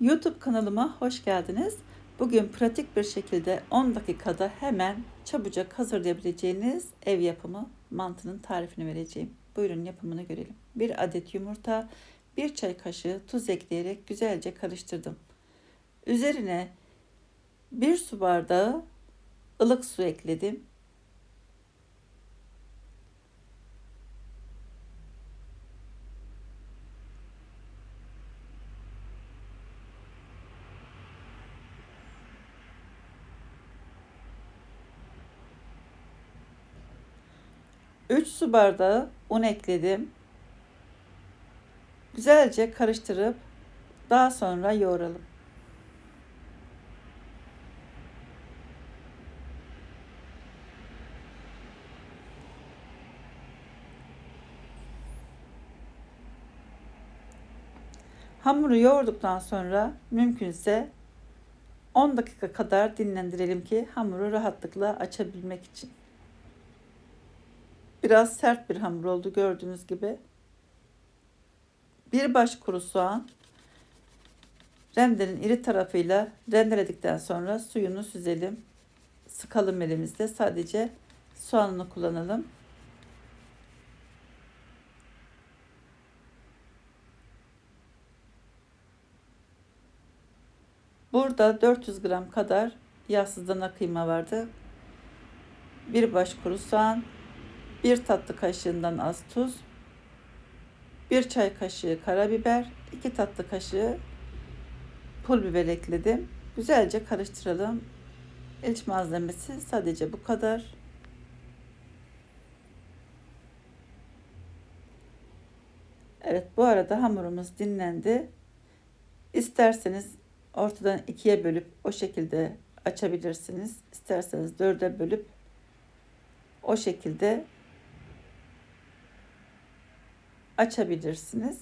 YouTube kanalıma hoş geldiniz. Bugün pratik bir şekilde 10 dakikada hemen çabucak hazırlayabileceğiniz ev yapımı mantının tarifini vereceğim. Buyurun yapımını görelim. 1 adet yumurta, 1 çay kaşığı tuz ekleyerek güzelce karıştırdım. Üzerine 1 su bardağı ılık su ekledim. 3 su bardağı un ekledim. Güzelce karıştırıp daha sonra yoğuralım. Hamuru yoğurduktan sonra mümkünse 10 dakika kadar dinlendirelim ki hamuru rahatlıkla açabilmek için. Biraz sert bir hamur oldu gördüğünüz gibi. Bir baş kuru soğan rendenin iri tarafıyla rendeledikten sonra suyunu süzelim. Sıkalım elimizde. Sadece soğanını kullanalım. Burada 400 gram kadar yağsız dana kıyma vardı. Bir baş kuru soğan, bir tatlı kaşığından az tuz, bir çay kaşığı karabiber, 2 tatlı kaşığı pul biber ekledim. Güzelce karıştıralım. İç malzemesi sadece bu kadar. Evet, bu arada hamurumuz dinlendi. İsterseniz ortadan ikiye bölüp o şekilde açabilirsiniz. İsterseniz dörde bölüp o şekilde açabilirsiniz.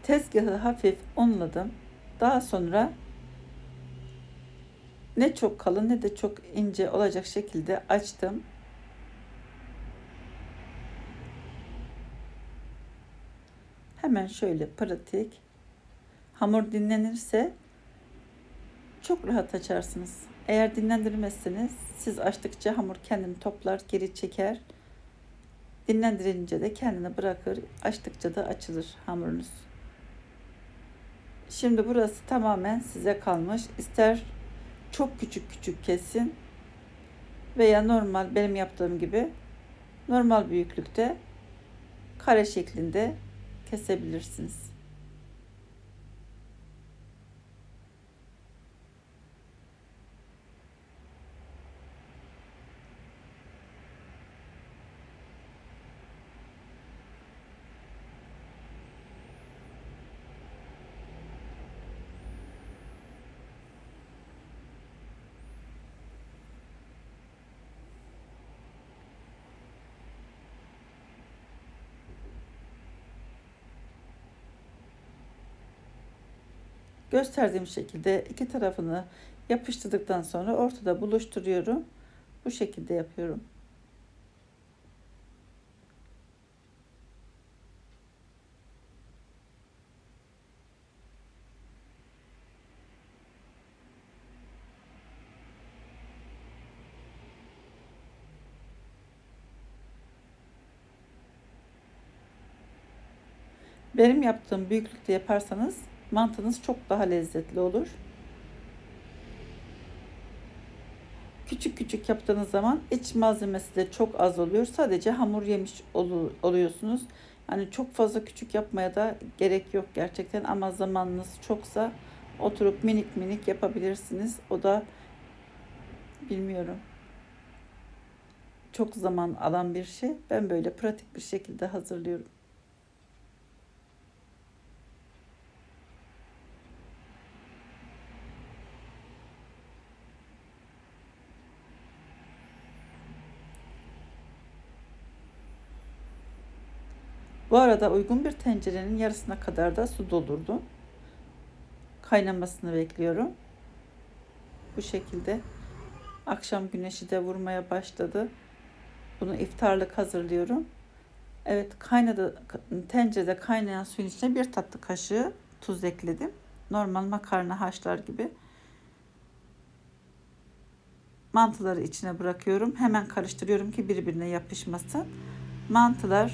Tezgahı hafif unladım. Daha sonra ne çok kalın ne de çok ince olacak şekilde açtım. Hemen şöyle pratik. Hamur dinlenirse çok rahat açarsınız. Eğer dinlendirmezseniz siz açtıkça hamur kendini toplar, geri çeker. Dinlendirince de kendini bırakır. Açtıkça da açılır hamurunuz. Şimdi burası tamamen size kalmış. İster çok küçük küçük kesin veya normal benim yaptığım gibi normal büyüklükte kare şeklinde kesebilirsiniz. Gösterdiğim şekilde iki tarafını yapıştırdıktan sonra ortada buluşturuyorum. Bu şekilde yapıyorum. Benim yaptığım büyüklükte yaparsanız mantınız çok daha lezzetli olur. Küçük küçük yaptığınız zaman iç malzemesi de çok az oluyor. Sadece hamur yemiş oluyorsunuz. Hani çok fazla küçük yapmaya da gerek yok gerçekten, ama zamanınız çoksa oturup minik minik yapabilirsiniz. O da bilmiyorum, çok zaman alan bir şey. Ben böyle pratik bir şekilde hazırlıyorum. Bu arada uygun bir tencerenin yarısına kadar da su doldurdum. Kaynamasını bekliyorum. Bu şekilde akşam güneşi de vurmaya başladı. Bunu iftarlık hazırlıyorum. Evet, kaynadı. Tencerede kaynayan suyun içine 1 tatlı kaşığı tuz ekledim. Normal makarna haşlar gibi. Mantıları içine bırakıyorum. Hemen karıştırıyorum ki birbirine yapışmasın. Mantılar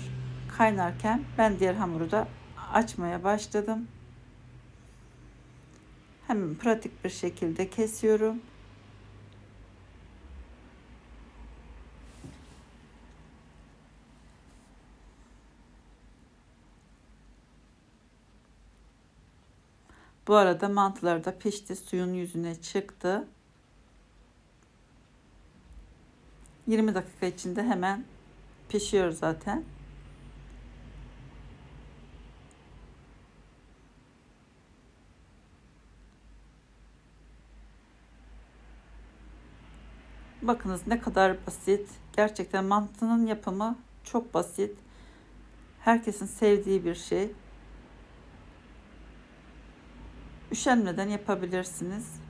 kaynarken ben diğer hamuru da açmaya başladım. Hemen pratik bir şekilde kesiyorum. Bu arada mantılar da pişti. Suyun yüzüne çıktı. 20 dakika içinde hemen pişiyor zaten. Bakınız ne kadar basit. Gerçekten mantının yapımı çok basit. Herkesin sevdiği bir şey. Üşenmeden yapabilirsiniz.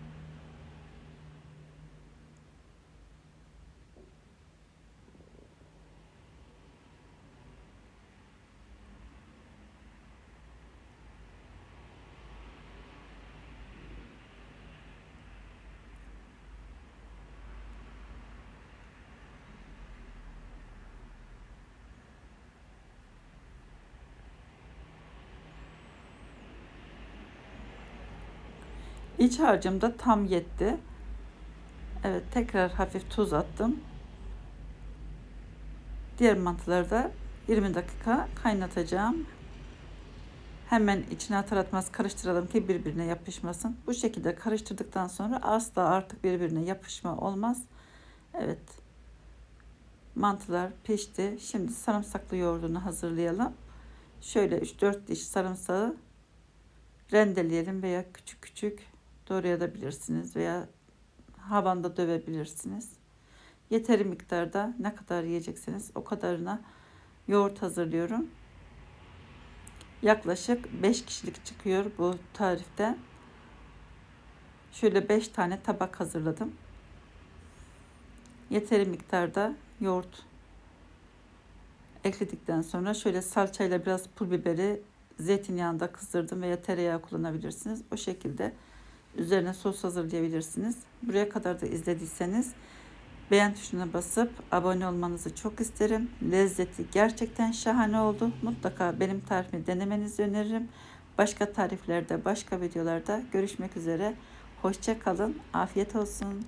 İç harcım da tam yetti. Evet, tekrar hafif tuz attım. Diğer mantıları da 20 dakika kaynatacağım. Hemen içine atar atmaz karıştıralım ki birbirine yapışmasın. Bu şekilde karıştırdıktan sonra asla artık birbirine yapışma olmaz. Evet. Mantılar pişti. Şimdi sarımsaklı yoğurdunu hazırlayalım. Şöyle 3-4 diş sarımsağı rendeleyelim veya küçük küçük doğrayabilirsiniz veya havanda dövebilirsiniz. Yeteri miktarda ne kadar yiyecekseniz o kadarına yoğurt hazırlıyorum. Yaklaşık 5 kişilik çıkıyor bu tarifte. Şöyle 5 tane tabak hazırladım. Yeteri miktarda yoğurt ekledikten sonra şöyle salçayla biraz pul biberi zeytinyağında kızdırdım veya tereyağı kullanabilirsiniz. O şekilde üzerine sos hazırlayabilirsiniz. Buraya kadar da izlediyseniz beğen tuşuna basıp abone olmanızı çok isterim. Lezzeti gerçekten şahane oldu. Mutlaka benim tarifimi denemenizi öneririm. Başka tariflerde, başka videolarda görüşmek üzere. Hoşça kalın. Afiyet olsun.